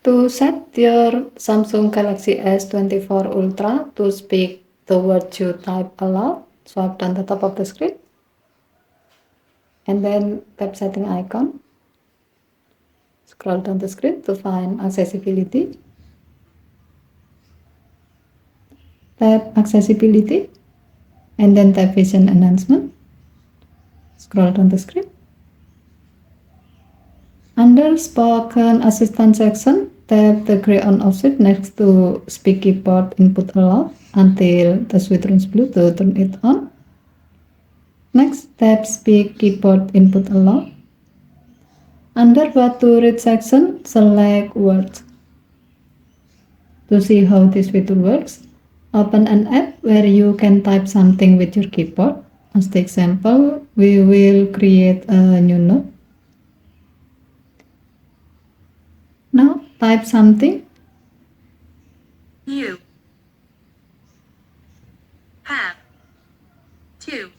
To set your Samsung Galaxy S24 Ultra to speak the word you type aloud, swipe down the top of the screen and then tap setting icon. Scroll down the screen to find accessibility. Tap accessibility and then tap vision enhancement. Scroll down the screen. Under spoken assistant section, tap the gray on offset next to speak keyboard input allow until the switch turns blue to turn it on. Next, tap speak keyboard input allow. Under what to read section, select words. To see how this feature works, open an app where you can type something with your keyboard. As the example, we will create a new note. Now type something. You have to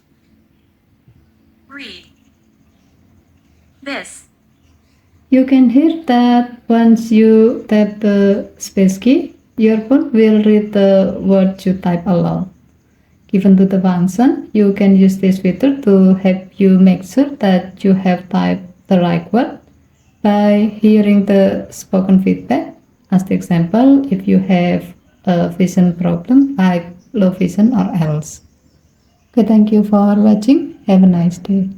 read this. You can hear that once you tap the space key, your phone will read the word you type aloud. Given to the function, you can use this feature to help you make sure that you have typed the right word by hearing the spoken feedback. As the example, if you have a vision problem like low vision or else. Okay, thank you for watching. Have a nice day.